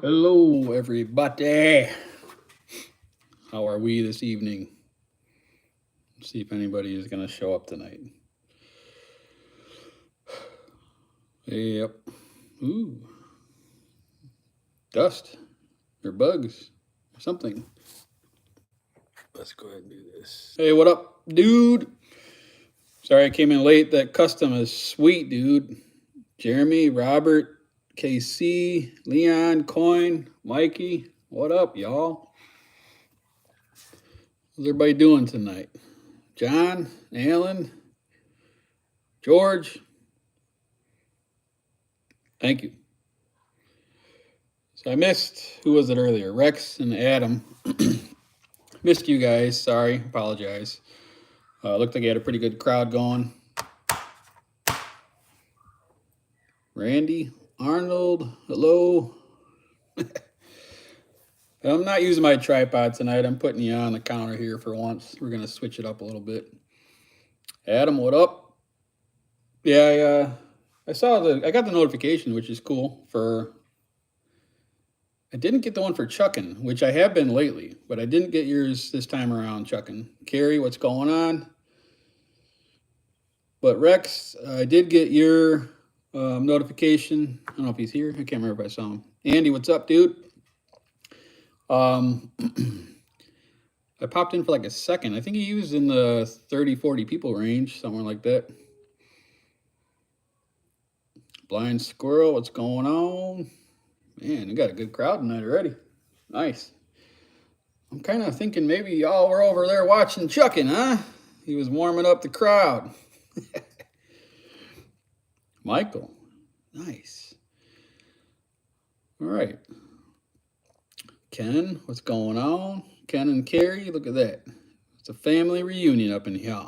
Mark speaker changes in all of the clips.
Speaker 1: Hello, everybody. How are we this evening? Let's see if anybody is going to show up tonight. Yep. Ooh. Dust or bugs or something. Let's go ahead and do this. Hey, what up, dude? Sorry I came in late. That custom is sweet, dude. Jeremy, Robert, KC, Leon, Coin, Mikey. What up, y'all? How's everybody doing tonight? John, Alan, George. Thank you. So I missed, who was it earlier? Rex and Adam. Missed you guys. Sorry. Apologize. Looked like I had a pretty good crowd going. Randy, Arnold, hello. I'm not using my tripod tonight. I'm putting you on the counter here for once. We're going to switch it up a little bit. Adam, what up? Yeah, I got the notification, which is cool I didn't get the one for Chuckin', which I have been lately, but I didn't get yours this time around, Chuckin'. Carrie, what's going on? But Rex, I did get your notification. I don't know if he's here. I can't remember if I saw him. Andy, what's up, dude? I popped in for like a second. I think he was in the 30, 40 people range, somewhere like that. Blind Squirrel, what's going on? Man, you got a good crowd tonight already. Nice. I'm kind of thinking maybe y'all were over there watching Chuckin', huh? He was warming up the crowd. Michael, nice. All right. Ken, what's going on? Ken and Carrie, look at that. It's a family reunion up in here.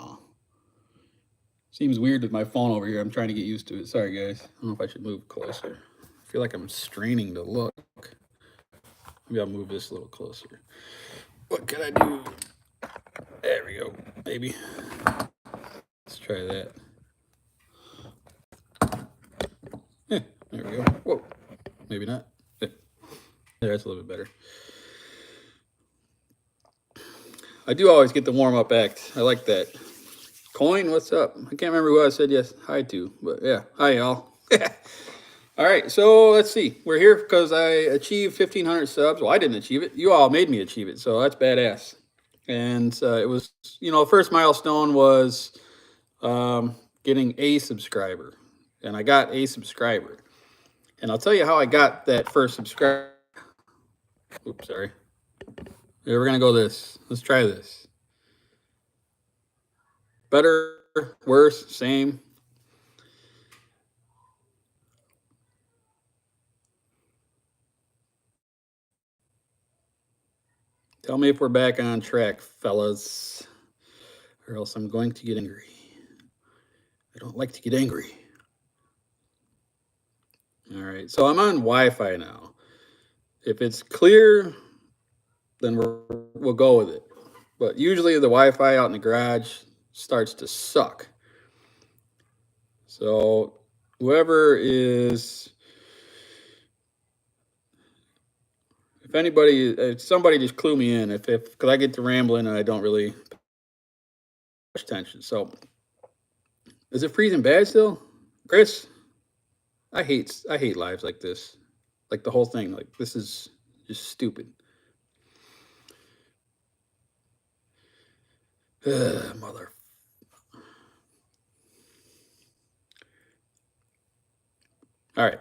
Speaker 1: Seems weird with my phone over here. I'm trying to get used to it. Sorry, guys. I don't know if I should move closer. I feel like I'm straining to look. Maybe I'll move this a little closer. What can I do? There we go. Maybe. Let's try that. Yeah, there we go. Whoa. Maybe not. Yeah, that's a little bit better. I do always get the warm-up act. I like that. Coin, what's up? I can't remember who I said yes hi to, but yeah. Hi, y'all. All right, so let's see. We're here because I achieved 1,500 subs. Well, I didn't achieve it. You all made me achieve it, so that's badass. And it was, first milestone was getting a subscriber. And I got a subscriber. And I'll tell you how I got that first subscriber. Oops, sorry. Yeah, we're going to go this. Let's try this. Better, worse, same. Tell me if we're back on track, fellas, or else I'm going to get angry. I don't like to get angry. All right, so I'm on Wi-Fi now. If it's clear, then we'll go with it. But usually the Wi-Fi out in the garage starts to suck. So whoever is, if somebody just clue me in, because I get to rambling and I don't really pay much attention. So is it freezing bad still? Chris, I hate lives like this. Like the whole thing, like this is just stupid. Mother. All right.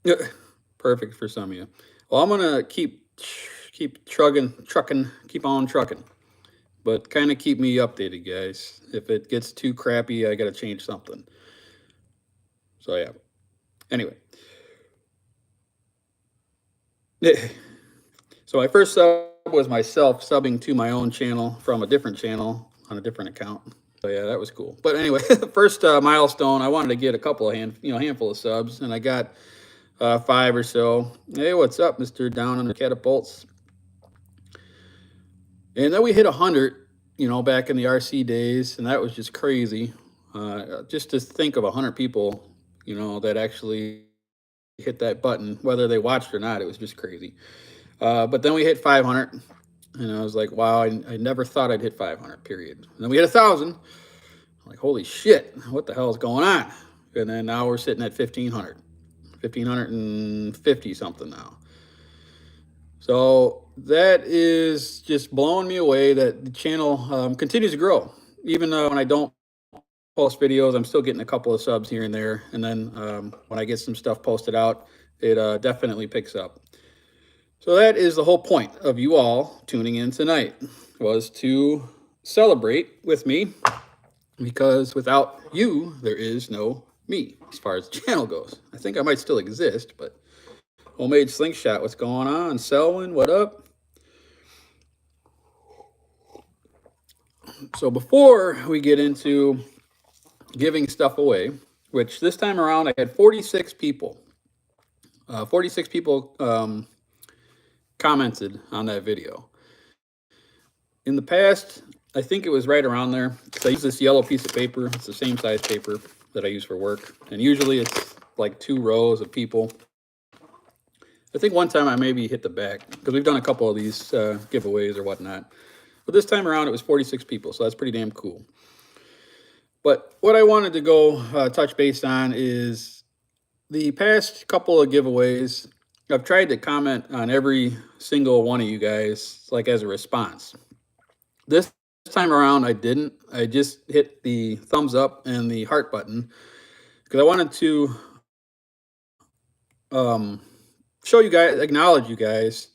Speaker 1: Yeah, perfect for some of you. Well, I'm gonna keep trucking, keep on trucking, but kind of keep me updated, guys. If it gets too crappy, I gotta change something. So yeah. Anyway. So my first sub was myself subbing to my own channel from a different channel on a different account. So yeah, that was cool. But anyway, first milestone, I wanted to get a couple of handful of subs, and I got 5 or so. Hey, what's up, Mr. Down on the Catapults? And then we hit 100, you know, back in the RC days, and that was just crazy. Just to think of 100 people, you know, that actually hit that button, whether they watched or not, it was just crazy. But then we hit 500, and I was like, wow, I never thought I'd hit 500. Period. And then we hit 1,000. Like, holy shit, what the hell is going on? And then now we're sitting at 1,500, 1,550 something now. So that is just blowing me away that the channel continues to grow. Even when I don't post videos, I'm still getting a couple of subs here and there. And then when I get some stuff posted out, it definitely picks up. So that is the whole point of you all tuning in tonight, was to celebrate with me, because without you, there is no me as far as the channel goes. I think I might still exist, but Homemade Slingshot, what's going on? Selwyn, what up? So before we get into giving stuff away, which this time around I had 46 people. 46 people commented on that video. In the past, I think it was right around there. So I use this yellow piece of paper. It's the same size paper that I use for work. And usually it's like 2 rows of people. I think one time I maybe hit the back, because we've done a couple of these giveaways or whatnot. But this time around it was 46 people, so that's pretty damn cool. But what I wanted to go touch base on is the past couple of giveaways. I've tried to comment on every single one of you guys, like as a response. This time around I didn't. I just hit the thumbs up and the heart button because I wanted to show you guys, acknowledge you guys,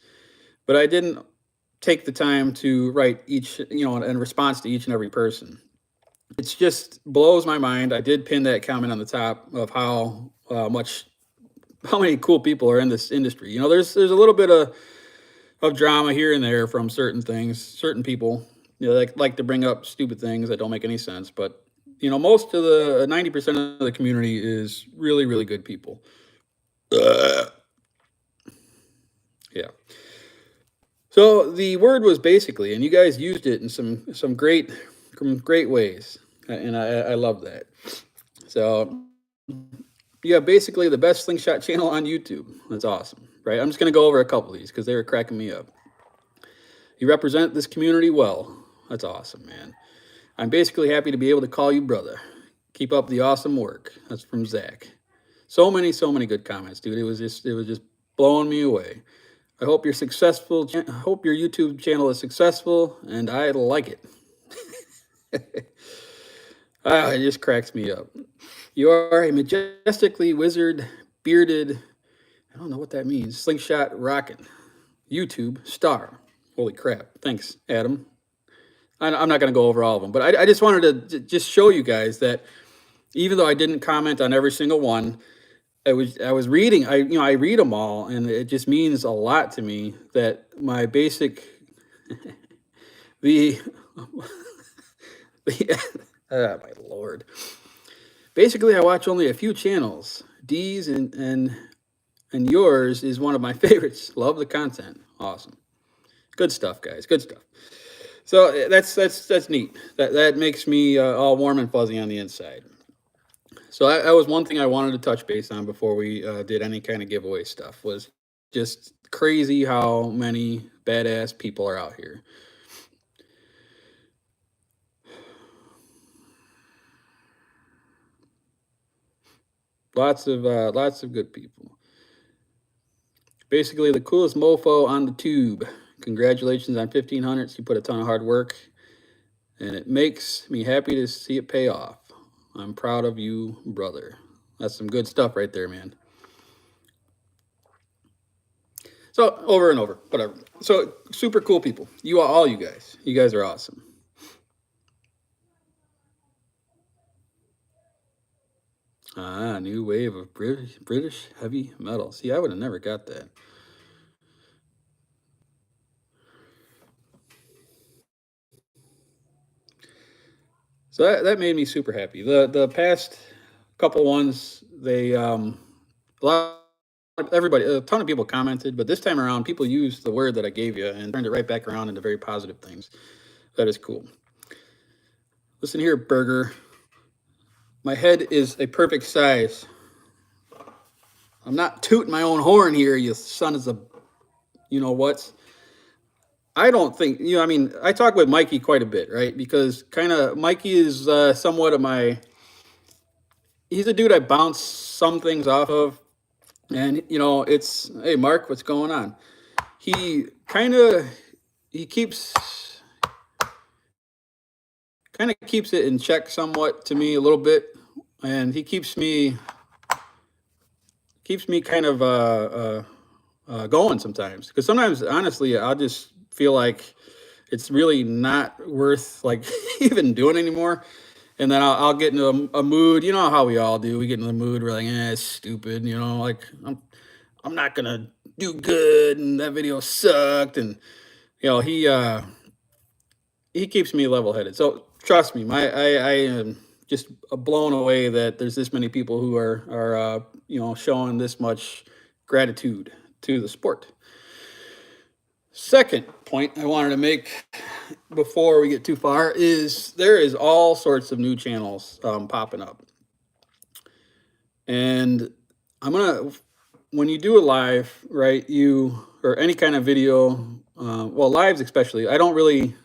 Speaker 1: but I didn't take the time to write each, you know, in response to each and every person. It just blows my mind. I did pin that comment on the top of how many cool people are in this industry. You know, there's a little bit of drama here and there from certain things, certain people, you know, like to bring up stupid things that don't make any sense. But, you know, most of the 90% of the community is really, really good people. Yeah. So the word was basically, and you guys used it in some great ways, and I love that. So you have basically the best Slingshot channel on YouTube. That's awesome, right? I'm just going to go over a couple of these because they were cracking me up. You represent this community well. That's awesome, man. I'm basically happy to be able to call you brother. Keep up the awesome work. That's from Zach. So many good comments, dude. It was just blowing me away. I hope you're successful. I hope your YouTube channel is successful, and I like it. It just cracks me up. You are a majestically wizard, bearded, I don't know what that means, slingshot rockin' YouTube star. Holy crap. Thanks, Adam. I'm not going to go over all of them, but I just wanted to just show you guys that even though I didn't comment on every single one, I was reading, I read them all, and it just means a lot to me that my basic, oh my Lord. Basically, I watch only a few channels. D's and yours is one of my favorites. Love the content. Awesome. Good stuff, guys. Good stuff. So that's neat. That makes me all warm and fuzzy on the inside. So that was one thing I wanted to touch base on before we did any kind of giveaway stuff, was just crazy how many badass people are out here. Lots of good people. Basically, the coolest mofo on the tube. Congratulations on 1,500. You put a ton of hard work, and it makes me happy to see it pay off. I'm proud of you, brother. That's some good stuff right there, man. So over and over, whatever. So super cool people. All you guys are awesome. New wave of British heavy metal. See, I would have never got that. So that made me super happy. The past couple ones, they a ton of people commented, but this time around, people used the word that I gave you and turned it right back around into very positive things. That is cool. Listen here, burger. My head is a perfect size. I'm not tooting my own horn here, you son of a, you know what? I don't think, I mean, I talk with Mikey quite a bit, right? Because kind of Mikey is somewhat of my, he's a dude I bounce some things off of. And, it's, hey, Mark, what's going on? He kind of, he keeps it in check somewhat to me a little bit. And he keeps me kind of going sometimes. Because sometimes, honestly, I'll just feel like it's really not worth like even doing anymore. And then I'll get into a mood. You know how we all do. We get into the mood. We're like, it's stupid. Like I'm not gonna do good, and that video sucked. And he keeps me level headed. So trust me, I am just blown away that there's this many people who are showing this much gratitude to the sport. Second point I wanted to make before we get too far is there is all sorts of new channels popping up. And when you do a live, right, or any kind of video, well, lives especially, I don't really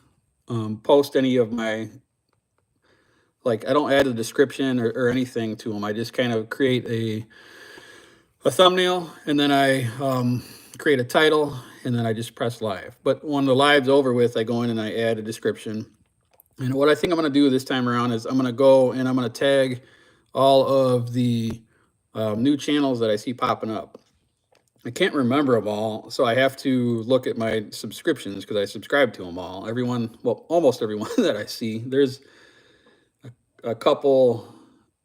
Speaker 1: post any of my, like, I don't add a description or anything to them. I just kind of create a thumbnail, and then I create a title, and then I just press live. But when the live's over with, I go in and I add a description. And what I think I'm going to do this time around is I'm going to go and I'm going to tag all of the new channels that I see popping up. I can't remember them all, so I have to look at my subscriptions because I subscribe to them all. Almost everyone that I see. There's a couple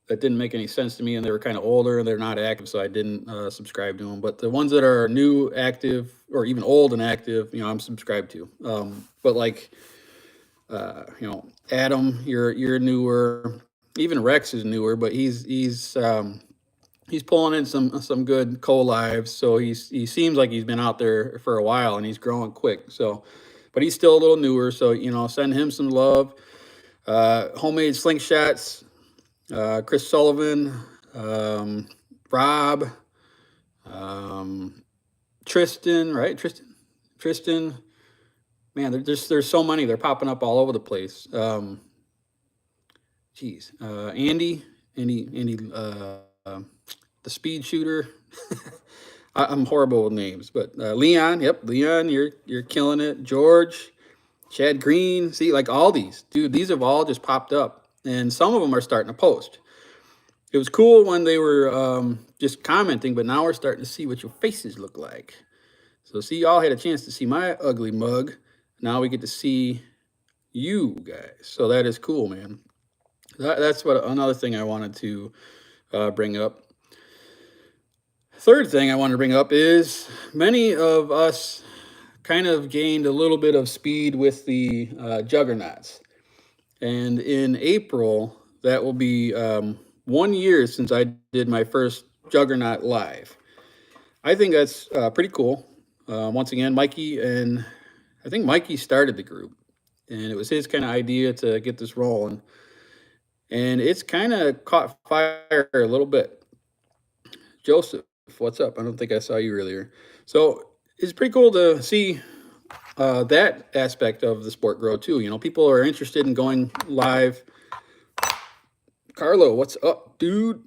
Speaker 1: that didn't make any sense to me, and they were kind of older and they're not active, so I didn't subscribe to them. But the ones that are new, active, or even old and active, I'm subscribed to. But like, Adam, you're newer. Even Rex is newer, but he's pulling in some good co-lives. So he seems like he's been out there for a while and he's growing quick. So, but he's still a little newer. So send him some love. Homemade Slingshots. Chris Sullivan, Rob, Tristan, right? Tristan. Man, there's so many. They're popping up all over the place. Andy, the speed shooter. I'm horrible with names, but Leon. Yep, Leon, you're killing it. George, Chad Green. See, like all these, dude. These have all just popped up. And some of them are starting to post. It was cool when they were just commenting, but now we're starting to see what your faces look like. So see, y'all had a chance to see my ugly mug. Now we get to see you guys. So that is cool, man. That's another thing I wanted to bring up. Third thing I wanted to bring up is many of us kind of gained a little bit of speed with the juggernauts. And in April, that will be 1 year since I did my first Juggernaut live. I think that's pretty cool. Once again, Mikey, and I think Mikey started the group, and it was his kind of idea to get this rolling. And it's kind of caught fire a little bit. Joseph, what's up? I don't think I saw you earlier. So it's pretty cool to see that aspect of the sport grow too. People are interested in going live. Carlo, what's up, dude?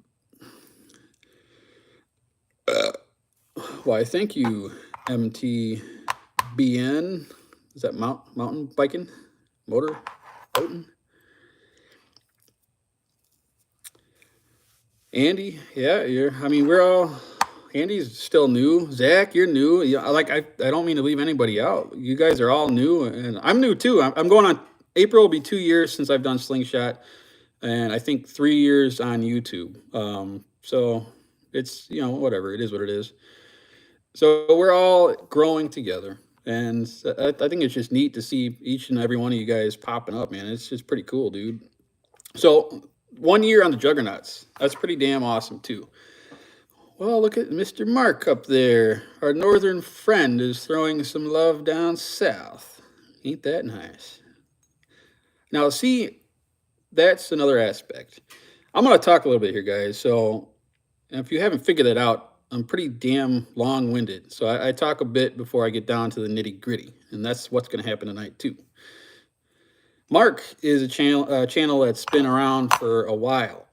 Speaker 1: Why, thank you, MTBN. Is that mountain biking? Motor boating? Andy, yeah, we're all, Andy's still new. Zach, you're new. Yeah, I don't mean to leave anybody out. You guys are all new, and I'm new too. I'm going on, April will be 2 years since I've done Slingshot, and I think 3 years on YouTube. So it's, whatever, it is what it is. So we're all growing together, and I think it's just neat to see each and every one of you guys popping up, man. It's just pretty cool, dude. So 1 year on the Juggernauts. That's pretty damn awesome, too. Well, look at Mr. Mark up there. Our northern friend is throwing some love down south. Ain't that nice? Now, see, that's another aspect. I'm going to talk a little bit here, guys. So if you haven't figured it out, I'm pretty damn long-winded. So I talk a bit before I get down to the nitty-gritty, and that's what's going to happen tonight too. Mark is a channel that's been around for a while,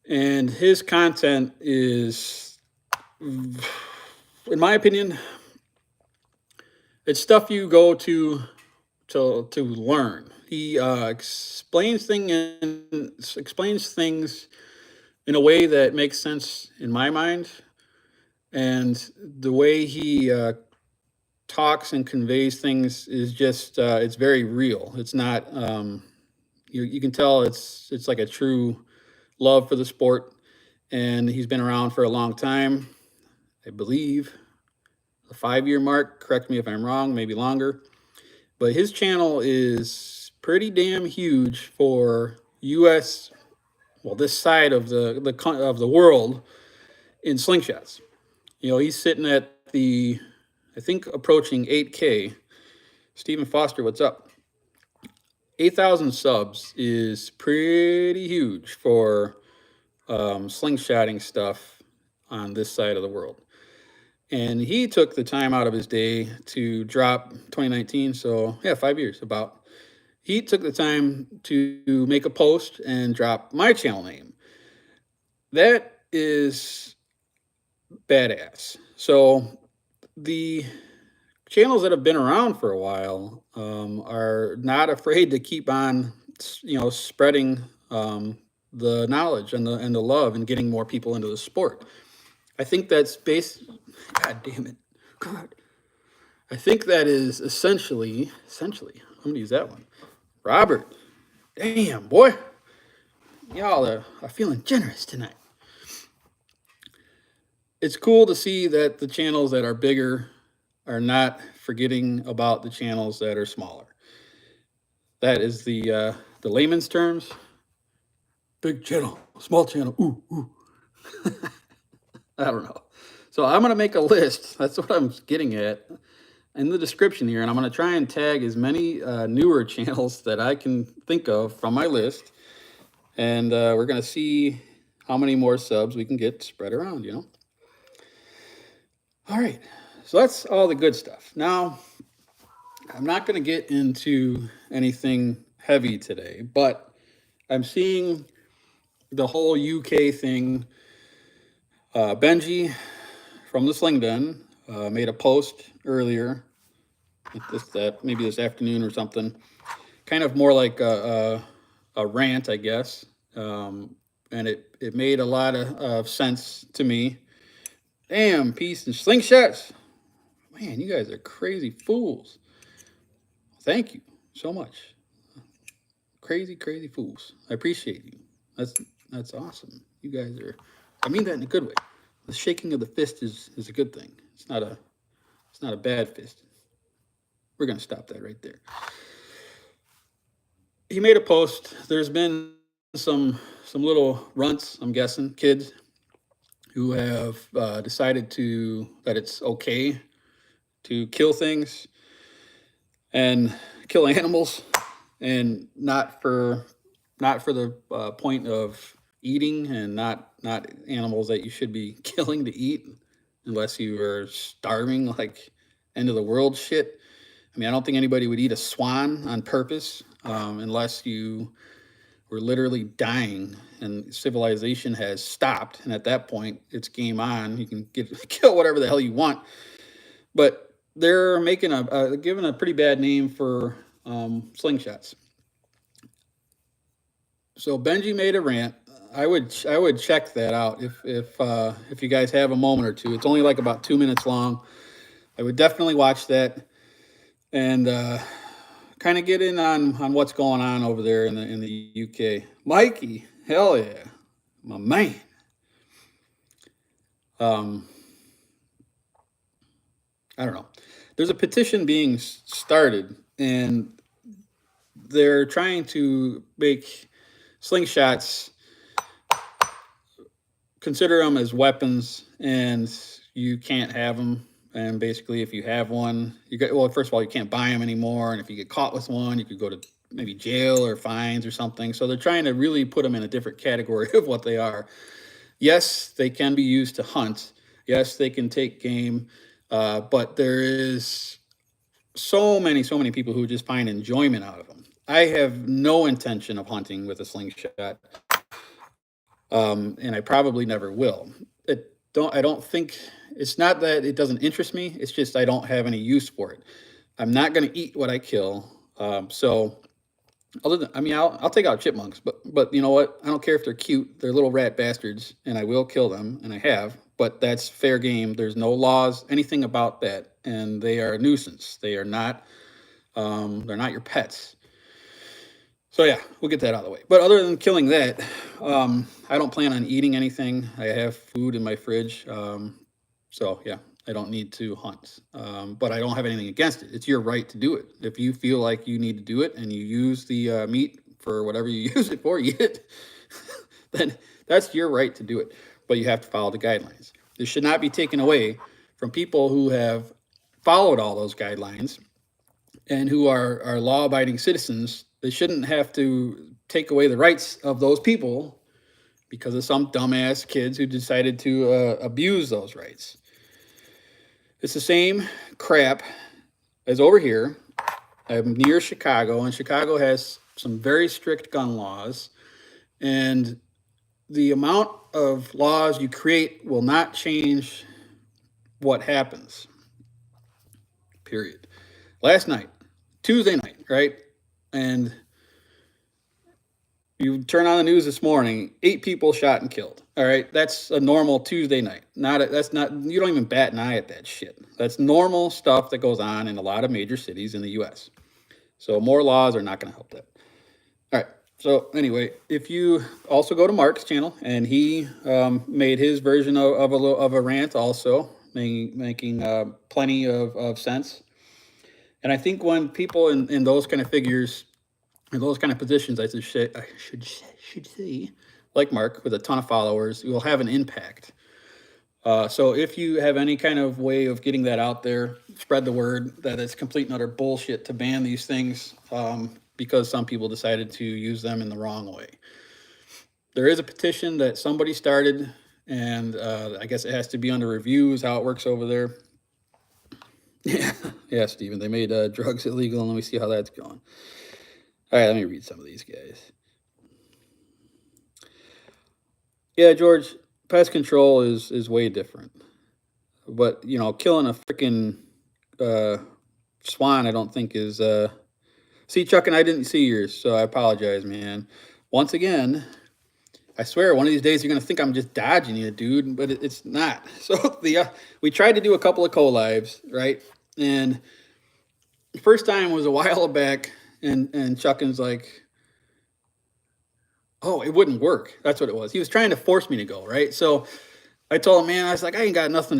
Speaker 1: and his content is, in my opinion, it's stuff you go to learn. He explains things in a way that makes sense in my mind, and the way he talks and conveys things is just it's very real. It's not you can tell it's like a true love for the sport, and he's been around for a long time. I believe the 5-year mark. Correct me if I'm wrong, maybe longer. But his channel is pretty damn huge for U.S. Well, this side of the world in slingshots. You know, he's sitting at the, I think, approaching 8K. Stephen Foster, what's up? 8,000 subs is pretty huge for slingshotting stuff on this side of the world. And he took the time out of his day to drop 2019, so yeah, 5 years about. He took the time to make a post and drop my channel name. That is badass. So the channels that have been around for a while are not afraid to keep on, spreading the knowledge and the love and getting more people into the sport. I think that's God damn it. God. I think that is essentially, I'm going to use that one. Robert. Damn, boy. Y'all are feeling generous tonight. It's cool to see that the channels that are bigger are not forgetting about the channels that are smaller. That is the layman's terms. Big channel, small channel, ooh, ooh. I don't know. So I'm going to make a list. That's what I'm getting at in the description here. And I'm going to try and tag as many newer channels that I can think of from my list. And we're going to see how many more subs we can get spread around, you know. All right. So that's all the good stuff. Now, I'm not going to get into anything heavy today, but I'm seeing the whole UK thing. Benji from the Sling Den made a post earlier, maybe this afternoon or something, kind of more like a rant, I guess, and it made a lot of sense to me. Damn, peace and slingshots. Man, you guys are crazy fools. Thank you so much. Crazy, crazy fools. I appreciate you. That's awesome. You guys are, I mean that in a good way. The shaking of the fist is a good thing. It's not a bad fist. We're gonna stop that right there. He made a post. There's been some little runts, I'm guessing, kids who have decided that it's okay to kill things and kill animals, and not for the point of eating, and not animals that you should be killing to eat unless you are starving, like end of the world shit. I mean, I don't think anybody would eat a swan on purpose unless you were literally dying and civilization has stopped, and at that point it's game on. You can kill whatever the hell you want. But they're making giving a pretty bad name for slingshots. So Benji made a rant. I would check that out if you guys have a moment or two. It's only like about 2 minutes long. I would definitely watch that and kind of get in on what's going on over there in the UK. Mikey, hell yeah, my man. I don't know. There's a petition being started, and they're trying to make slingshots, consider them as weapons, and you can't have them. And basically, if you have one, well, first of all, you can't buy them anymore. And if you get caught with one, you could go to maybe jail or fines or something. So they're trying to really put them in a different category of what they are. Yes, they can be used to hunt. Yes, they can take game, but there is so many people who just find enjoyment out of them. I have no intention of hunting with a slingshot, and I probably never will. I don't think it's not that it doesn't interest me. It's just I don't have any use for it. I'm not going to eat what I kill. So other than, I mean, I'll take out chipmunks, but you know what? I don't care if they're cute. They're little rat bastards, and I will kill them, and I have. But that's fair game. There's no laws, anything about that, and they are a nuisance. They are not. They're not your pets. So yeah, we'll get that out of the way. But other than killing that, I don't plan on eating anything. I have food in my fridge. So yeah, I don't need to hunt. But I don't have anything against it. It's your right to do it. If you feel like you need to do it and you use the meat for whatever you use it for, eat it, then that's your right to do it. But you have to follow the guidelines. This should not be taken away from people who have followed all those guidelines and who are law-abiding citizens. They shouldn't have to take away the rights of those people because of some dumbass kids who decided to abuse those rights. It's the same crap as over here. I'm near Chicago, and Chicago has some very strict gun laws, and the amount of laws you create will not change what happens. Period. Last night, Tuesday night, right? And you turn on the news this morning, 8 people shot and killed. All right, that's a normal Tuesday night. That's not. You don't even bat an eye at that shit. That's normal stuff that goes on in a lot of major cities in the U.S. So more laws are not going to help that. All right. So anyway, if you also go to Mark's channel, and he made his version of a rant, also making plenty of sense. And I think when people in those kind of figures, in those kind of positions, I should say, like Mark, with a ton of followers, will have an impact. So if you have any kind of way of getting that out there, spread the word that it's complete and utter bullshit to ban these things because some people decided to use them in the wrong way. There is a petition that somebody started, and I guess it has to be under review is how it works over there. Yeah, Stephen, they made drugs illegal, and let me see how that's going. All right, let me read some of these guys. Yeah, George, pest control is way different. But, you know, killing a freaking swan, I don't think is... See, Chuck, and I didn't see yours, so I apologize, man. Once again, I swear, one of these days you're going to think I'm just dodging you, dude, but it's not. So we tried to do a couple of co-lives, right? And the first time was a while back, and Chuckin's like, oh, it wouldn't work. That's what it was. He was trying to force me to go, right? So I told him, man, I was like, I ain't got nothing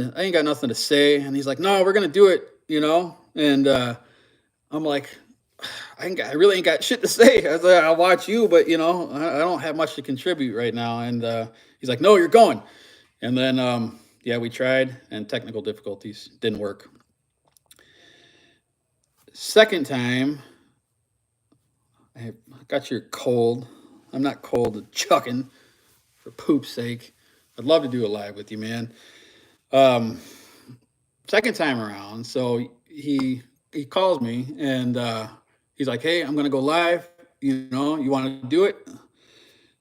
Speaker 1: to say. And he's like, no, we're going to do it, you know? And I'm like, I really ain't got shit to say. I was like, I'll watch you, but you know, I don't have much to contribute right now. And he's like, no, you're going. And then, yeah, we tried, and technical difficulties didn't work. Second time, I got your cold. I'm not cold, Chuckin', for poop's sake. I'd love to do a live with you, man. Second time around, so he calls me, and he's like, hey, I'm going to go live. You know, you want to do it?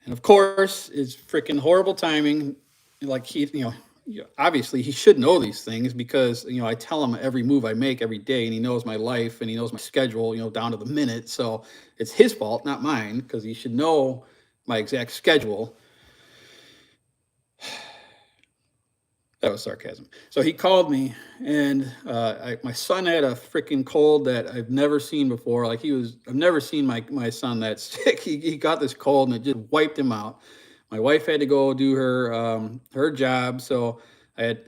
Speaker 1: And of course, it's freaking horrible timing. Like, obviously he should know these things because, you know, I tell him every move I make every day, and he knows my life, and he knows my schedule, you know, down to the minute. So it's his fault, not mine, because he should know my exact schedule. That was sarcasm. So he called me, and my son had a freaking cold that I've never seen before. Like, I've never seen my son that sick. He got this cold, and it just wiped him out. My wife had to go do her job, so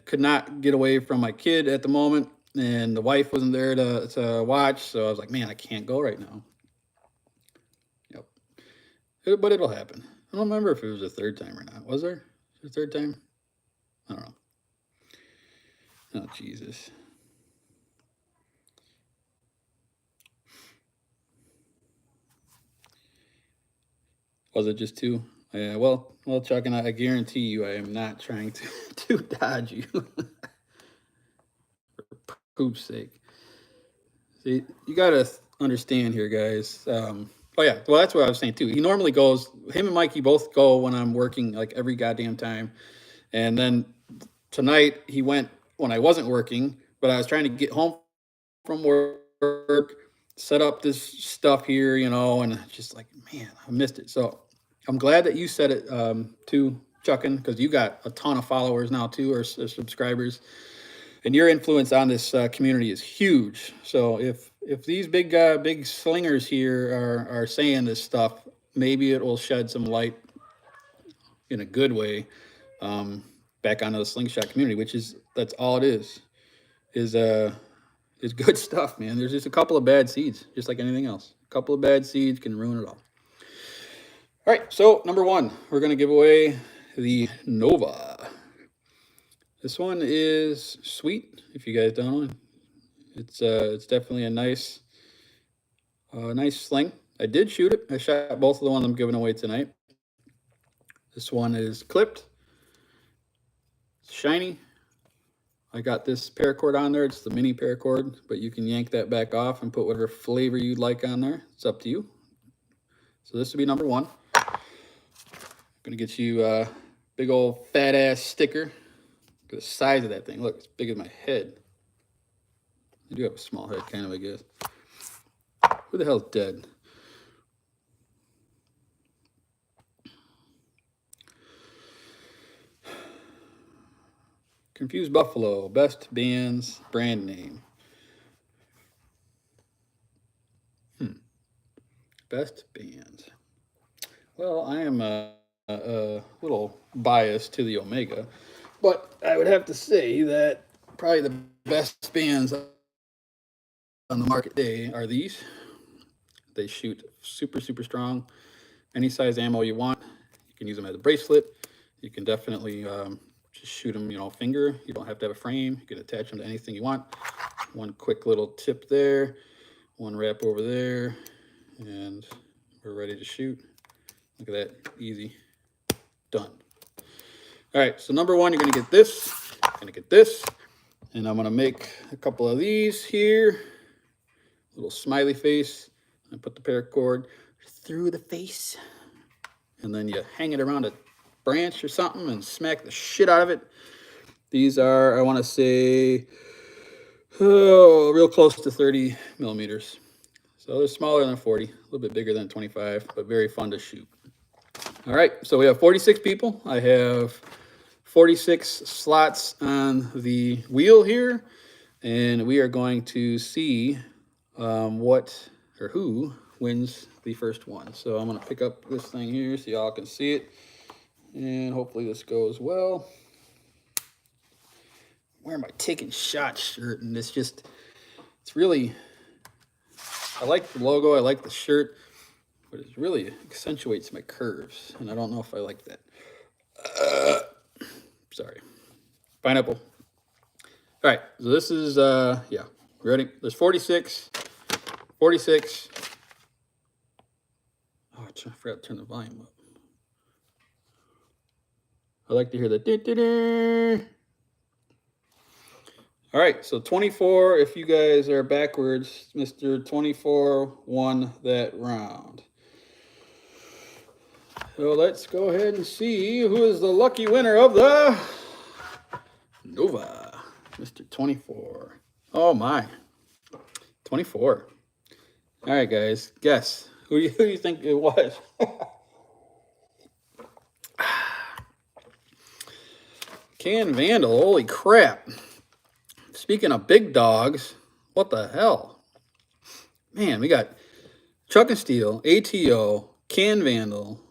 Speaker 1: could not get away from my kid at the moment, and the wife wasn't there to watch. So I was like, man, I can't go right now. Yep. But it'll happen. I don't remember if it was a third time or not. Was there a third time? I don't know. Oh, Jesus. Was it just 2? Yeah, well, Chuck, and I guarantee you I am not trying to dodge you. For poop's sake. See, you got to understand here, guys. Oh, yeah. Well, that's what I was saying, too. He normally goes, him and Mikey both go when I'm working, like, every goddamn time. And then tonight, he went when I wasn't working, but I was trying to get home from work, set up this stuff here, you know, and just like, man, I missed it. So I'm glad that you said it too, Chuckin, because you got a ton of followers now, too, or subscribers. And your influence on this community is huge. So if these big slingers here are saying this stuff, maybe it will shed some light in a good way back onto the slingshot community, which that's all it is good stuff, man. There's just a couple of bad seeds, just like anything else. A couple of bad seeds can ruin it all. All right, so number 1, we're gonna give away the Nova. This one is sweet. If you guys don't know, it's definitely a nice sling. I did shoot it. I shot both of the ones I'm giving away tonight. This one is clipped. It's shiny. I got this paracord on there. It's the mini paracord, but you can yank that back off and put whatever flavor you'd like on there. It's up to you. So this would be number 1. I'm gonna get you a big old fat ass sticker. Look at the size of that thing. Look, it's big as my head. I do have a small head, kind of, I guess. Who the hell's dead? Confused Buffalo, best bands, brand name. Best bands. Well, I am a little biased to the Omega, but I would have to say that probably the best bands on the market today are these. They shoot super, super strong. Any size ammo you want. You can use them as a bracelet. You can definitely just shoot them, you know, finger. You don't have to have a frame. You can attach them to anything you want. One quick little tip there. One wrap over there. And we're ready to shoot. Look at that. Easy. Done. All right, so number 1, you're going to get this. Going to get this. And I'm going to make a couple of these here. Little smiley face. I put the paracord through the face. And then you hang it around a branch or something and smack the shit out of it. These are, I want to say, real close to 30 millimeters. So they're smaller than 40, a little bit bigger than 25, but very fun to shoot. All right, so we have 46 people. I have 46 slots on the wheel here, and we are going to see what or who wins the first one. So I'm going to pick up this thing here so y'all can see it, and hopefully this goes well. I'm wearing my Taking Shots shirt, and it's really, I like the logo, I like the shirt, but it really accentuates my curves, and I don't know if I like that. Sorry. Pineapple. All right, so this is, yeah, ready? There's 46. Oh, I forgot to turn the volume up. I like to hear the All right, so 24, if you guys are backwards, Mr. 24 won that round. So let's go ahead and see who is the lucky winner of the Nova, Mr. 24. Oh my, 24. All right, guys, guess. Who do you think it was? Can Vandal, holy crap. Speaking of big dogs, what the hell? Man, we got Chuck and Steel, ATO, Can Vandal.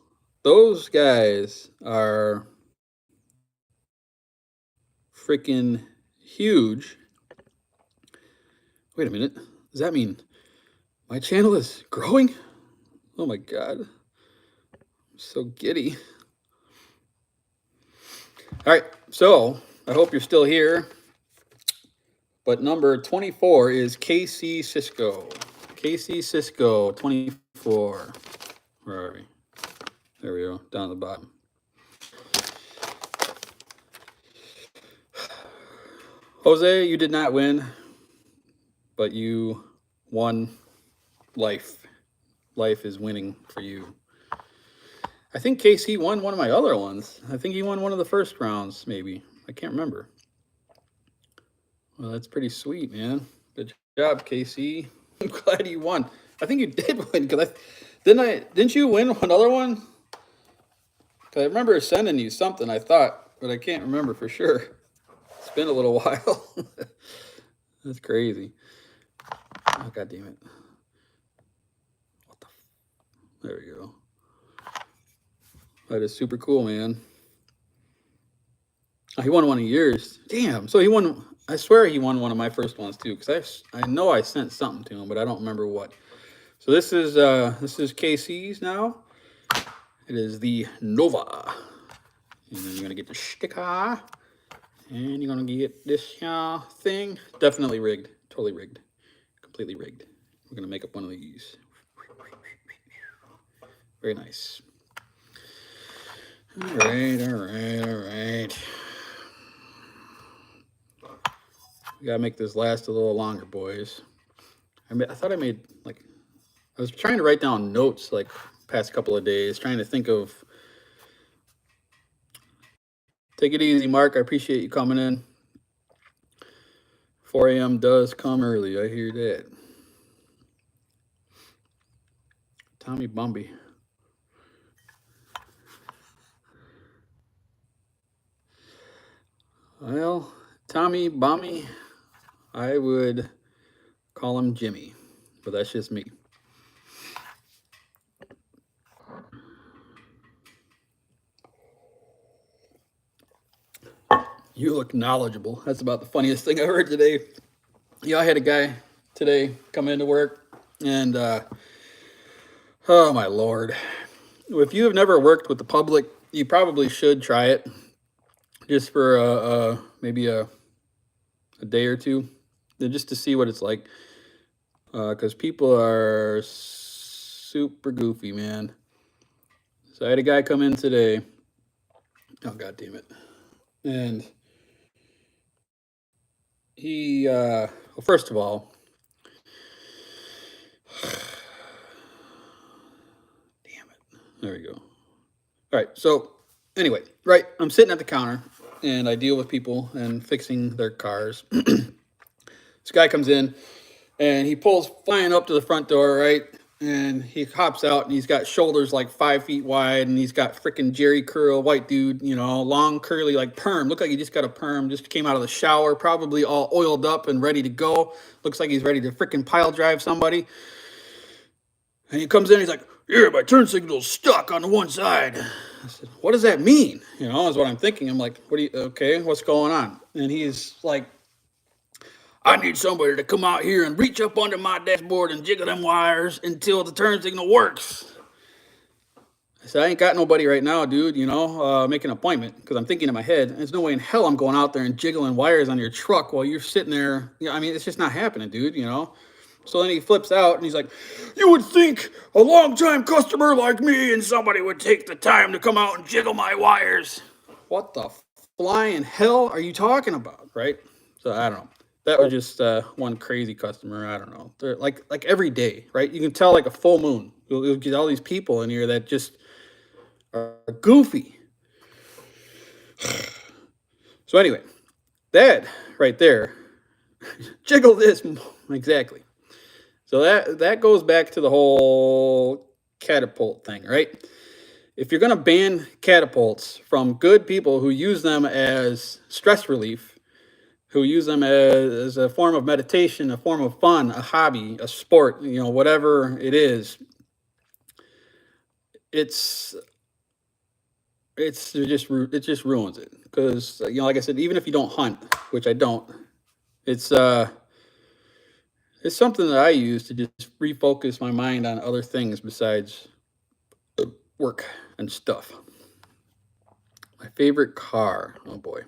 Speaker 1: Those guys are freaking huge. Wait a minute. Does that mean my channel is growing? Oh my God. I'm so giddy. All right, so I hope you're still here. But number 24 is KC Cisco. KC Cisco, 24. Where are we? down the bottom. Jose, you did not win, but you won life. Life is winning for you. I think KC won one of my other ones. I think he won one of the first rounds, maybe. I can't remember. Well, that's pretty sweet, man. Good job, KC. I'm glad you won. I think you did win, because didn't you win another one? Because I remember sending you something, I thought, but I can't remember for sure. It's been a little while. That's crazy. Oh, God damn it. What the? There we go. That is super cool, man. Oh, he won one of yours. Damn. So he won. I swear he won one of my first ones too, because I know I sent something to him, but I don't remember what. So this is KC's now. It is the Nova, and then you're gonna get the sticker, and you're gonna get this thing. Definitely rigged. Totally rigged. Completely rigged. We're gonna make up one of these. Very nice. All right. We gotta make this last a little longer, boys. I thought I made, like, I was trying to write down notes, like, past couple of days, trying to think of. Take it easy, Mark. I appreciate you coming in. 4 a.m. does come early. I hear that. Tommy Bumby. Well, Tommy Bumby, I would call him Jimmy, but that's just me. You look knowledgeable. That's about the funniest thing I heard today. Yeah, I had a guy today come into work, and oh my Lord. If you have never worked with the public, you probably should try it, just for maybe a day or two, just to see what it's like. Because people are super goofy, man. So I had a guy come in today. Oh, God damn it. And he, well, first of all, damn it. There we go. All right. So anyway, right. I'm sitting at the counter and I deal with people and fixing their cars. This guy comes in and he pulls flying up to the front door, right? And he hops out and he's got shoulders like 5 feet wide and he's got freaking Jerry curl, white dude, you know, long curly, like perm. Look like he just got a perm, just came out of the shower, probably all oiled up and ready to go. Looks like he's ready to freaking pile drive somebody. And he comes in, he's like, yeah, my turn signal's stuck on the one side. I said, what does that mean? You know, is what I'm thinking. I'm like, okay, what's going on? And he's like, I need somebody to come out here and reach up under my dashboard and jiggle them wires until the turn signal works. I said, I ain't got nobody right now, dude, you know, make an appointment, because I'm thinking in my head, there's no way in hell I'm going out there and jiggling wires on your truck while you're sitting there. You know, I mean, it's just not happening, dude, you know. So then he flips out and he's like, you would think a long-time customer like me and somebody would take the time to come out and jiggle my wires. What the flying hell are you talking about, right? So I don't know. That was just one crazy customer. I don't know. They're like every day, right? You can tell like a full moon. You'll get all these people in here that just are goofy. So anyway, that right there, jiggle this exactly. So that goes back to the whole catapult thing, right? If you're going to ban catapults from good people who use them as stress relief, who use them as a form of meditation, a form of fun, a hobby, a sport, you know, whatever it is, it just ruins it. Because, you know, like I said, even if you don't hunt, which I don't, it's something that I use to just refocus my mind on other things besides work and stuff. My favorite car, oh boy.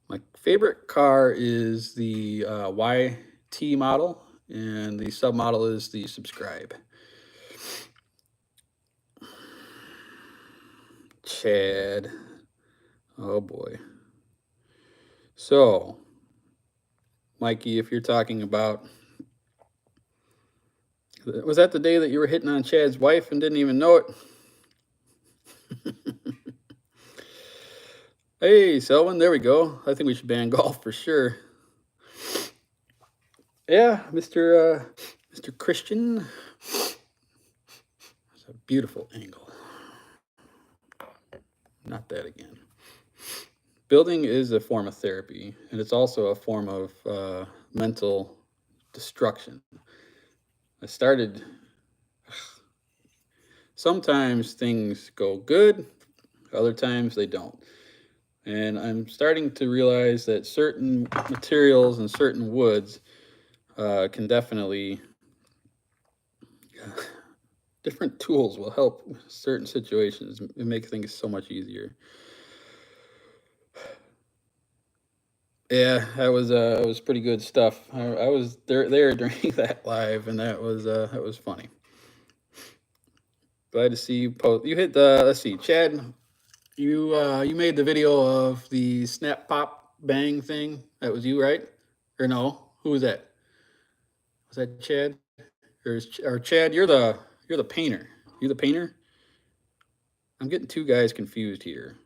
Speaker 1: My favorite car is the YT model, and the submodel is the Subscribe. Chad. Oh boy. So, Mikey, if you're talking about, was that the day that you were hitting on Chad's wife and didn't even know it? Hey, Selwyn, there we go. I think we should ban golf for sure. Yeah, Mr. Christian. It's a beautiful angle. Not that again. Building is a form of therapy, and it's also a form of mental destruction. I started, sometimes things go good, other times they don't. And I'm starting to realize that certain materials and certain woods can definitely, different tools will help certain situations and make things so much easier. Yeah, that was pretty good stuff. I was there during that live, and that was funny. Glad to see you post. You hit the, let's see, Chad. You made the video of the snap pop bang thing. That was you, right? Or no? Who was that? Was that Chad? Or Chad? You're the painter. You the painter? I'm getting two guys confused here.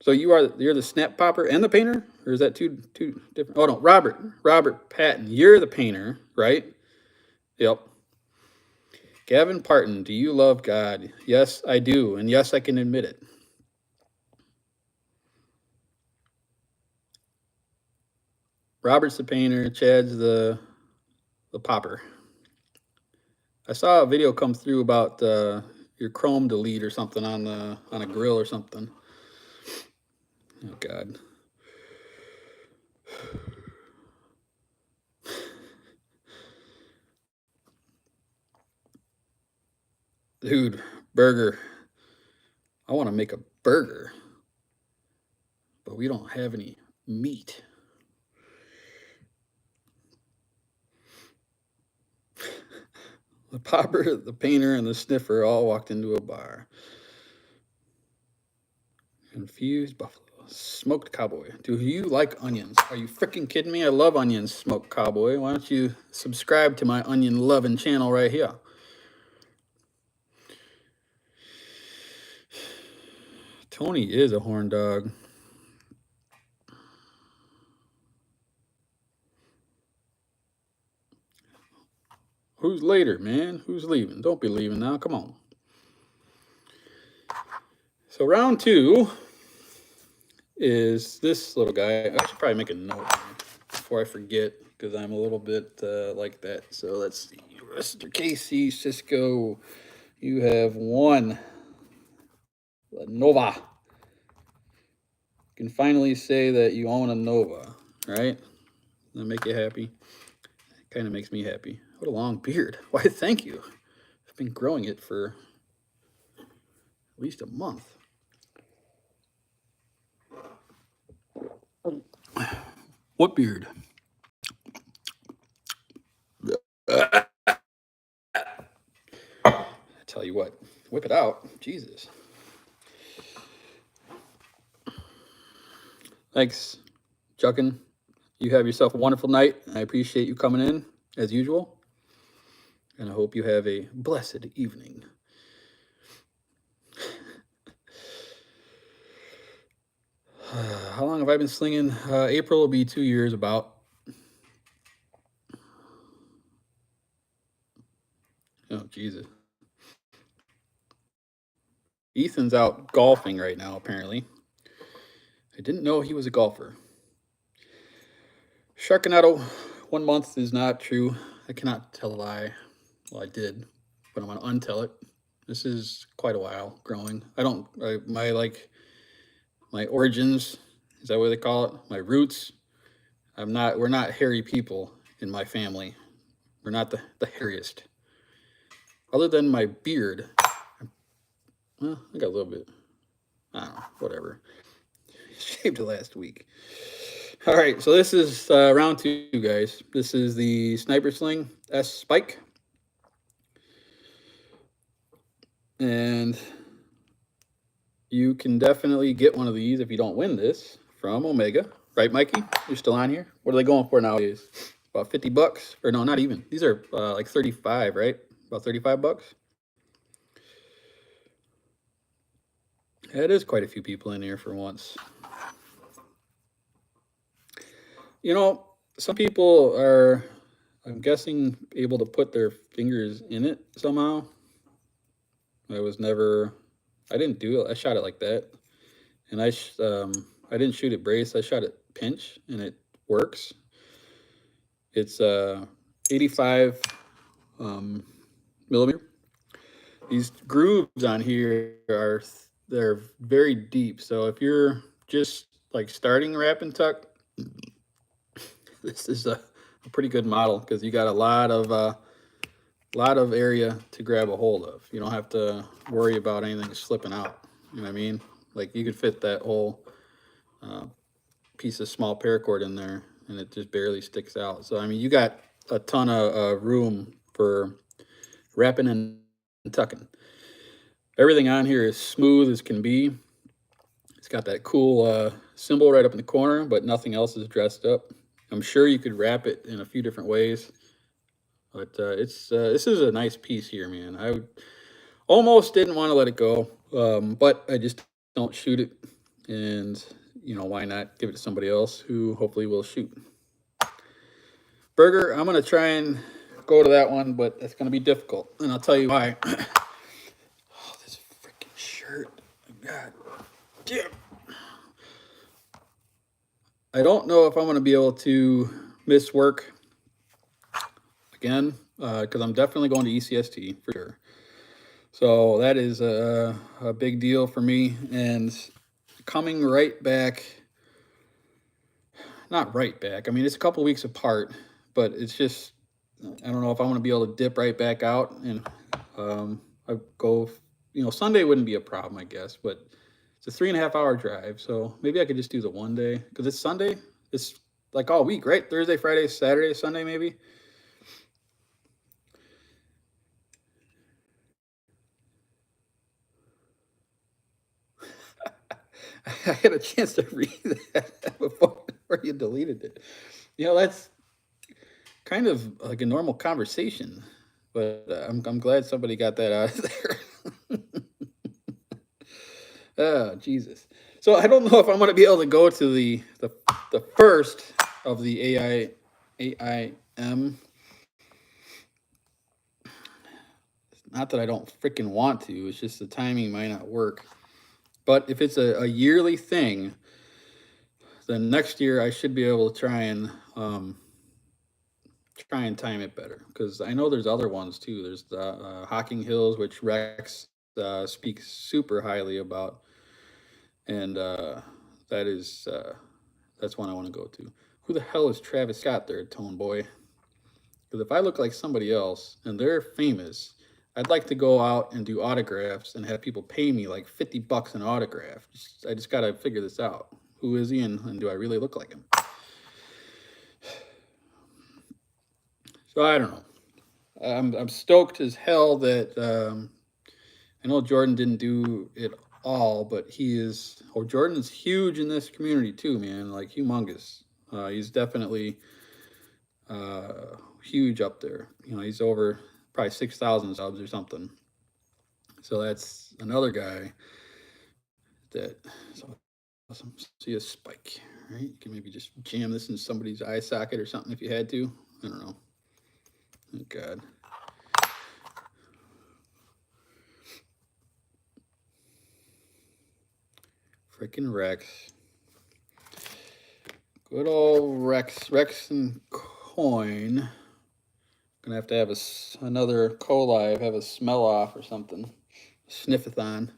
Speaker 1: So you're the snap popper and the painter, or is that two different? Oh no, Robert Patton. You're the painter, right? Yep. Gavin Parton, do you love God? Yes, I do, and yes, I can admit it. Robert's the painter. Chad's the popper. I saw a video come through about your Chrome delete or something on a grill or something. Oh God. Dude, burger. I want to make a burger, but we don't have any meat. The popper, the painter, and the sniffer all walked into a bar. Confused buffalo. Smoked cowboy. Do you like onions? Are you freaking kidding me? I love onions, smoked cowboy. Why don't you subscribe to my onion loving channel right here? Tony is a horn dog. Who's later, man? Who's leaving? Don't be leaving now. Come on. So round two is this little guy. I should probably make a note before I forget, because I'm a little bit like that. So let's see. Mr. Casey Cisco, you have won the Nova. You can finally say that you own a Nova, right? That make you happy? Kind of makes me happy. What a long beard. Why, thank you. I've been growing it for at least a month. What beard? I tell you what, whip it out. Jesus. Thanks, Chuckin. You have yourself a wonderful night. I appreciate you coming in, as usual. And I hope you have a blessed evening. How long have I been slinging? April will be 2 years about. Oh, Jesus. Ethan's out golfing right now, apparently. I didn't know he was a golfer. Sharknado, 1 month is not true. I cannot tell a lie. Well, I did, but I'm going to untell it. This is quite a while growing. My origins, is that what they call it? My roots. We're not hairy people in my family. We're not the hairiest. Other than my beard. Well, I got a little bit. I don't know, whatever. Shaved it last week. All right, so this is round two, guys. This is the Sniper Sling S Spike. And you can definitely get one of these if you don't win this from Omega. Right, Mikey? You're still on here? What are they going for nowadays? About 50 bucks? Or no, not even. These are like 35, right? About 35 bucks? That is quite a few people in here for once. You know, some people are, I'm guessing, able to put their fingers in it somehow. I didn't do it. I shot it like that. And I didn't shoot it brace. I shot it pinch, and it works. It's 85 millimeter. These grooves on here they're very deep. So if you're just like starting wrap and tuck, this is a pretty good model because you got a lot of area to grab a hold of. You don't have to worry about anything slipping out. You know what I mean? Like you could fit that whole piece of small paracord in there, and it just barely sticks out. So I mean, you got a ton of room for wrapping and tucking. Everything on here is smooth as can be. It's got that cool symbol right up in the corner, but nothing else is dressed up. I'm sure you could wrap it in a few different ways, but this is a nice piece here, man. I almost didn't want to let it go, but I just don't shoot it, and you know why not give it to somebody else who hopefully will shoot. Burger, I'm gonna try and go to that one, but it's gonna be difficult, and I'll tell you why. Oh, this freaking shirt, God damn. I don't know if I'm gonna be able to miss work again, because I'm definitely going to ECST for sure. So that is a big deal for me, and coming right back, not right back. I mean, it's a couple weeks apart, but it's just, I don't know if I'm going to be able to dip right back out and I go, Sunday wouldn't be a problem, I guess, but it's a 3.5 hour drive. So maybe I could just do the one day because it's Sunday. It's like all week, right? Thursday, Friday, Saturday, Sunday, maybe. I had a chance to read that before you deleted it. That's kind of like a normal conversation, but I'm glad somebody got that out of there. Oh, Jesus. So I don't know if I'm going to be able to go to the first of the AIM. Not that I don't freaking want to. It's just the timing might not work. But if it's a yearly thing, then next year I should be able to try and time it better because I know there's other ones too. There's the Hocking Hills, which Rex speaks super highly about, and that's one I want to go to. Who the hell is Travis Scott there, Tone Boy? Because if I look like somebody else and they're famous, I'd like to go out and do autographs and have people pay me like 50 bucks an autograph. I just got to figure this out. Who is he and do I really look like him? So I don't know. I'm stoked as hell that I know Jordan didn't do it all, but Jordan is huge in this community too, man. Like humongous. He's definitely huge up there. He's over probably 6,000 subs or something. So that's another guy that is awesome. See a spike, right? You can maybe just jam this in somebody's eye socket or something if you had to. I don't know. Oh, God. Freaking Rex. Good old Rex and Coin. Gonna have to have another co-live, have a smell off or something. Sniffathon.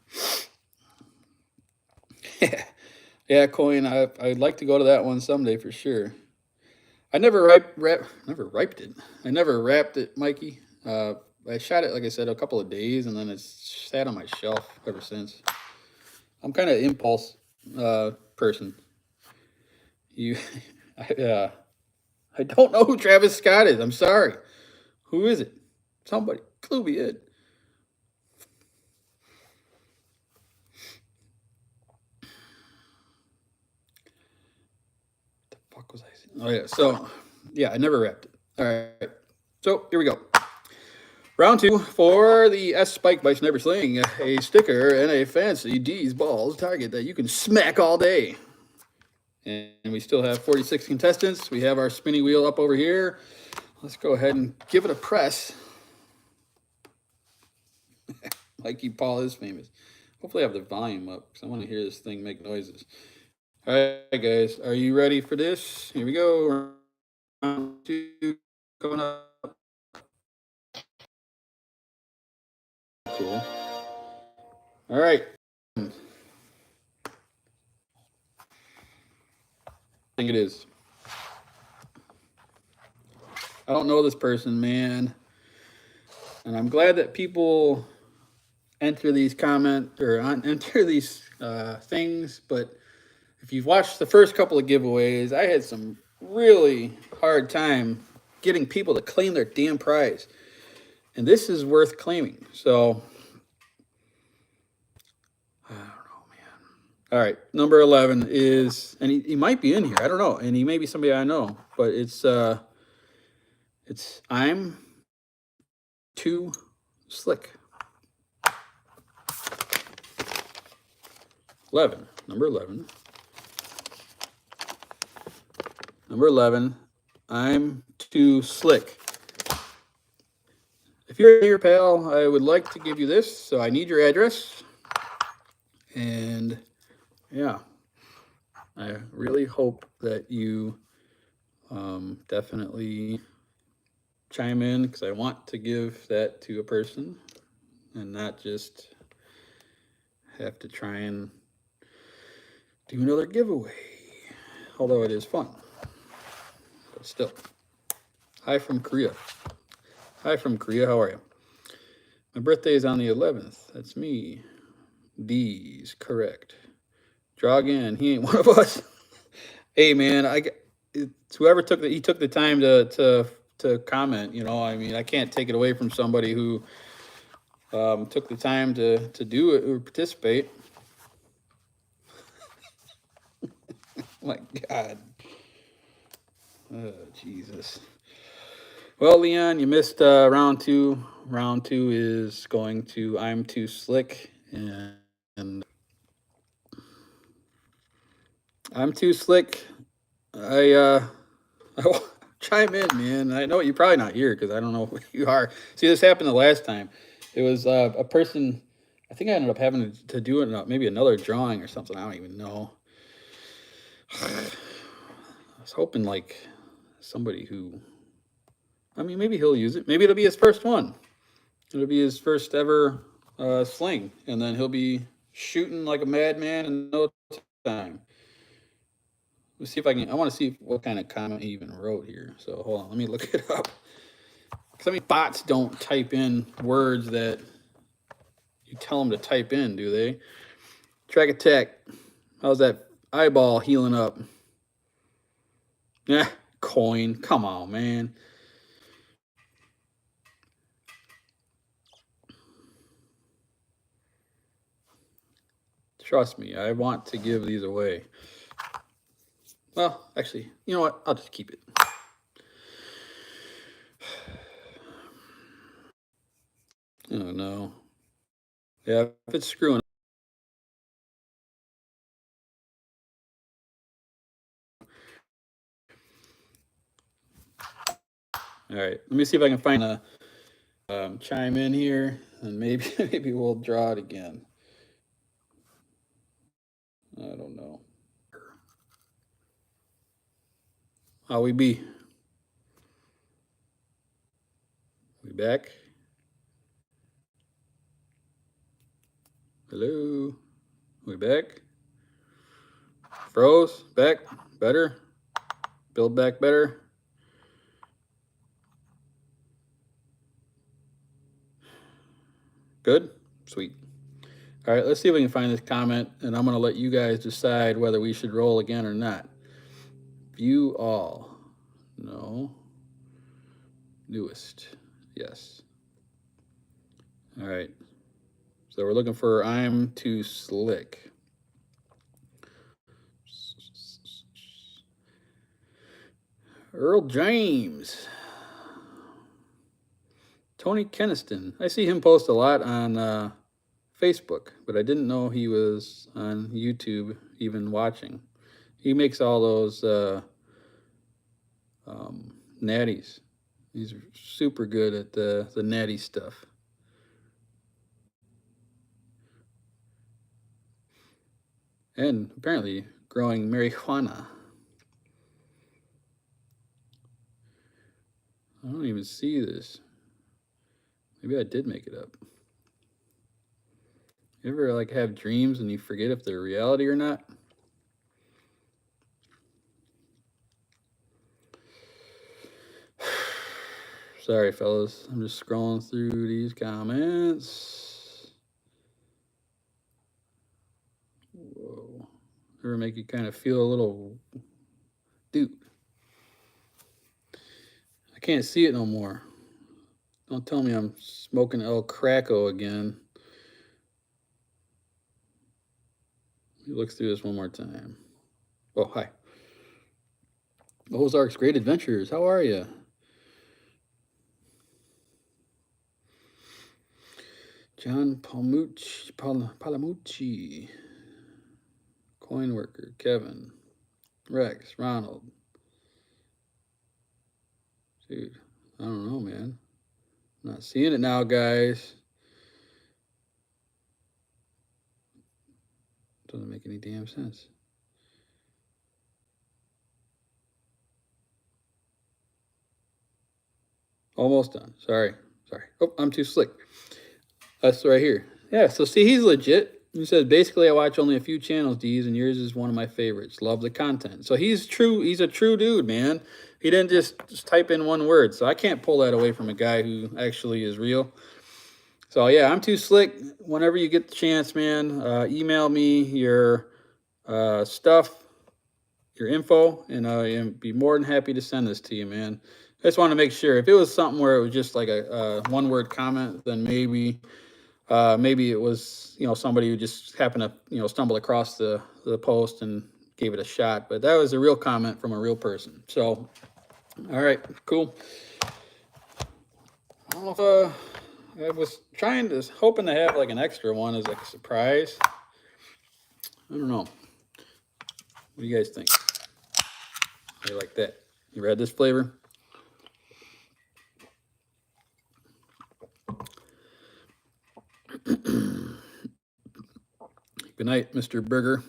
Speaker 1: Yeah, Coin. I'd like to go to that one someday for sure. I never never wiped it. I never wrapped it, Mikey. I shot it, like I said, a couple of days, and then it's sat on my shelf ever since. I'm kind of impulse person. You, I don't know who Travis Scott is. I'm sorry. Who is it? Somebody clue me in. Oh yeah. So yeah, I never wrapped it. All right. So here we go. Round two for the S Spike by Sniper Sling, a sticker and a fancy D's Balls target that you can smack all day. And we still have 46 contestants. We have our spinning wheel up over here. Let's go ahead and give it a press. Mikey Paul is famous. Hopefully I have the volume up because I want to hear this thing make noises. All right, guys, are you ready for this? Here we go. Round two going up. Cool. All right. I think it is. I don't know this person, man. And I'm glad that people enter these enter these things. But if you've watched the first couple of giveaways, I had some really hard time getting people to claim their damn prize. And this is worth claiming. So, I don't know, man. All right, number 11 is, and he might be in here. I don't know. And he may be somebody I know. But it's I'm too slick. 11, number 11. Number 11, I'm too slick. If you're here, pal, I would like to give you this. So I need your address. And yeah, I really hope that you definitely chime in because I want to give that to a person and not just have to try and do another giveaway. Although it is fun. But still. Hi from Korea. Hi from Korea. How are you? My birthday is on the 11th. That's me. D's correct. Draw again. He ain't one of us. Hey man, it's whoever took the time to comment. You know, I mean, I can't take it away from somebody who took the time to do it or participate. My God. Oh, Jesus. Well, Leon, you missed round two. Round two is going to I'm Too Slick. And I'm Too Slick. I chime in, man. I know you're probably not here because I don't know who you are. See, this happened the last time. It was a person, I think I ended up having to do it, maybe another drawing or something. I don't even know. I was hoping like somebody who, I mean, maybe he'll use it. Maybe it'll be his first one. It'll be his first ever sling. And then he'll be shooting like a madman in no time. Let's see if I want to see what kind of comment he even wrote here. So hold on, let me look it up. Because I mean, bots don't type in words that you tell them to type in, do they? Track attack. How's that eyeball healing up? Yeah, coin. Come on, man. Trust me, I want to give these away. Well, actually, you know what? I'll just keep it. Oh, no. Yeah, if it's screwing. All right, let me see if I can find a chime in here, and maybe maybe we'll draw it again. I don't know. How we be? We back? Hello? We back? Froze? Back? Better? Build back better? Good? Sweet. All right, let's see if we can find this comment, and I'm going to let you guys decide whether we should roll again or not. View all. No. Newest. Yes. All right. So we're looking for I'm Too Slick. Earl James. Tony Keniston. I see him post a lot on Facebook, but I didn't know he was on YouTube even watching. He makes all those natties. He's super good at the natty stuff. And apparently growing marijuana. I don't even see this. Maybe I did make it up. You ever like have dreams and you forget if they're reality or not? Sorry, fellas. I'm just scrolling through these comments. Whoa. Ever make you kind of feel a little... Dude. I can't see it no more. Don't tell me I'm smoking El Cracko again. Let me look through this one more time. Oh, hi. Ozark's Great Adventures. How are you? John Palamucci. Coin Worker. Kevin. Rex. Ronald. Dude, I don't know, man. I'm not seeing it now, guys. Doesn't make any damn sense. Almost done. Sorry. Oh, I'm too slick. That's right here. Yeah, so see, he's legit. He says, basically, I watch only a few channels, D's, and yours is one of my favorites. Love the content. So he's true. He's a true dude, man. He didn't just type in one word. So I can't pull that away from a guy who actually is real. So, yeah, I'm too slick. Whenever you get the chance, man, email me your stuff, your info, and I'll be more than happy to send this to you, man. I just want to make sure. If it was something where it was just like a one-word comment, then maybe it was, somebody who just happened to, stumble across the post and gave it a shot. But that was a real comment from a real person. So, all right, cool. I don't know if I was hoping to have like an extra one as like a surprise. I don't know. What do you guys think? How do you like that? You read this flavor? Good night, Mr. Burger.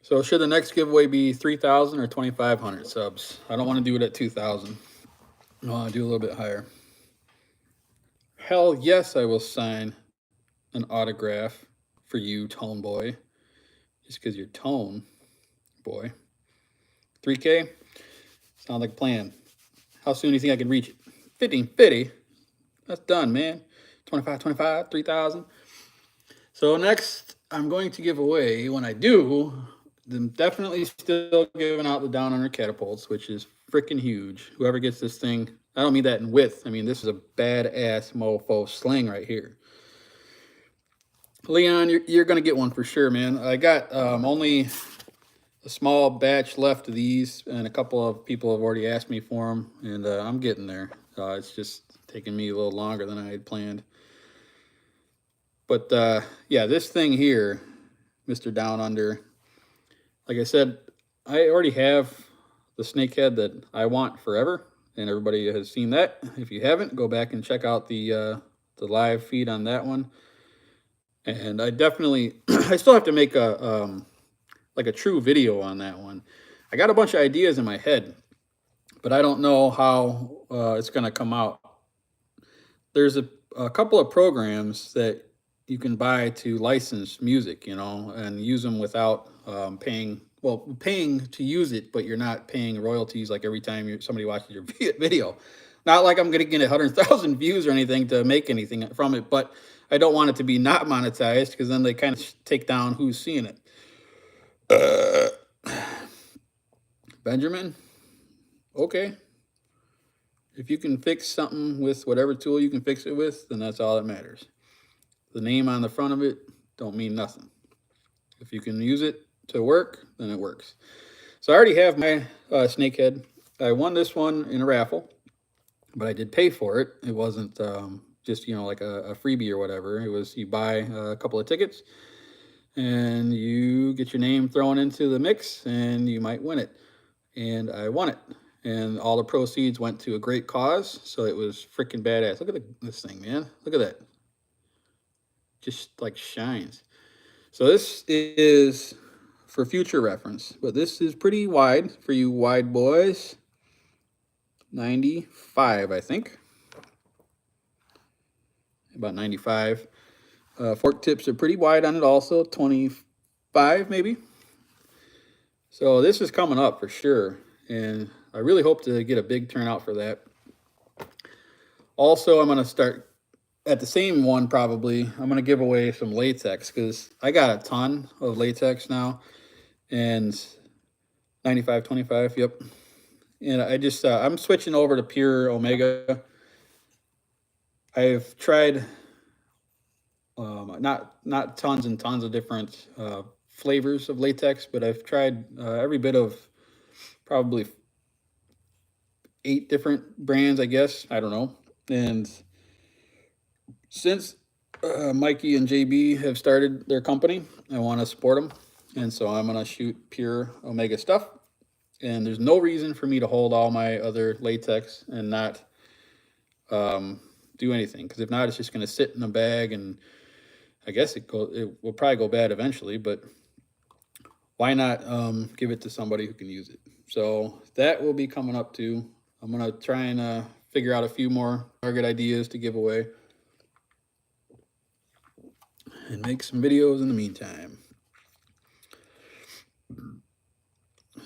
Speaker 1: So should the next giveaway be 3,000 or 2,500 subs? I don't want to do it at 2,000. I want to do a little bit higher. Hell yes, I will sign an autograph for you, Tone Boy. Just because you're Tone Boy. 3K? Sounds like a plan. How soon do you think I can reach it? 1550? That's done, man. 25, 3,000. So next, I'm going to give away, when I do, I'm definitely still giving out the Down Under catapults, which is freaking huge. Whoever gets this thing, I don't mean that in width. I mean, this is a badass mofo sling right here. Leon, you're going to get one for sure, man. I got only a small batch left of these, and a couple of people have already asked me for them, and I'm getting there. It's just taking me a little longer than I had planned. But yeah, this thing here, Mr. Down Under, like I said, I already have the snakehead that I want forever, and everybody has seen that. If you haven't, go back and check out the live feed on that one. And I definitely, I still have to make a like a true video on that one. I got a bunch of ideas in my head, but I don't know how it's going to come out. There's a couple of programs that you can buy to license music, and use them without paying to use it, but you're not paying royalties like every time somebody watches your video. Not like I'm going to get 100,000 views or anything to make anything from it, but I don't want it to be not monetized because then they kind of take down who's seeing it. Benjamin, okay. If you can fix something with whatever tool you can fix it with, then that's all that matters. The name on the front of it don't mean nothing. If you can use it to work, then it works. So I already have my snakehead. I won this one in a raffle, but I did pay for it. It wasn't just, like a freebie or whatever. It was, you buy a couple of tickets and you get your name thrown into the mix and you might win it. And I won it. And all the proceeds went to a great cause. So it was freaking badass. Look at this thing, man. Look at that. Just like shines. So this is for future reference, but this is pretty wide for you wide boys. 95, I think. About 95. Fork tips are pretty wide on it also, 25 maybe. So this is coming up for sure, and I really hope to get a big turnout for that. Also, I'm going to start at the same one probably. I'm going to give away some latex because I got a ton of latex now, and 95-25, yep. And I just I'm switching over to pure Omega. I've tried not tons and tons of different flavors of latex, but I've tried every bit of probably 8 different brands, I guess. I don't know. And since Mikey and JB have started their company, I want to support them. And so I'm going to shoot pure Omega stuff. And there's no reason for me to hold all my other latex and not do anything. Because if not, it's just going to sit in a bag, and I guess it will probably go bad eventually. But why not give it to somebody who can use it? So that will be coming up too. I'm going to try and figure out a few more target ideas to give away and make some videos in the meantime.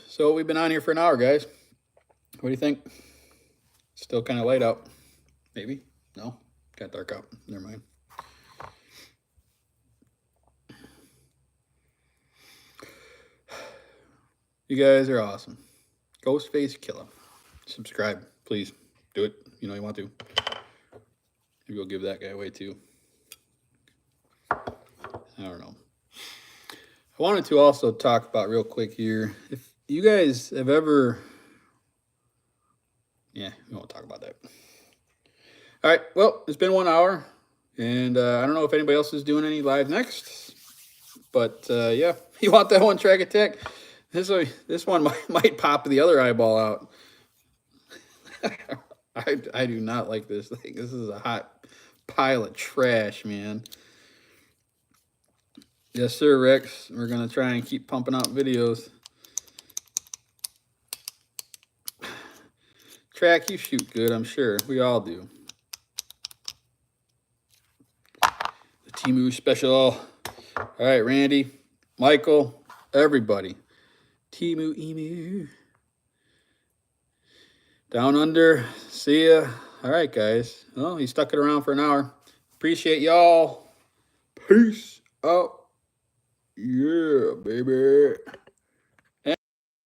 Speaker 1: So we've been on here for an hour, guys. What do you think? Still kind of light out. Maybe? No? Got dark out. Never mind. You guys are awesome. Ghostface Killer. Subscribe, please. Do it. You know you want to. Maybe we'll give that guy away too. I don't know. I wanted to also talk about real quick here. If you guys have ever... Yeah, we won't talk about that. All right, well, it's been 1 hour, and I don't know if anybody else is doing any live next, but yeah, you want that one track attack? This one might pop the other eyeball out. I do not like this thing. This is a hot pile of trash, man. Yes, sir, Rex. We're going to try and keep pumping out videos. Track, you shoot good, I'm sure. We all do. The Temu special. All right, Randy, Michael, everybody. Temu Emu. Down under. See ya. All right, guys. Well, he stuck it around for an hour. Appreciate y'all. Peace out. Yeah, baby.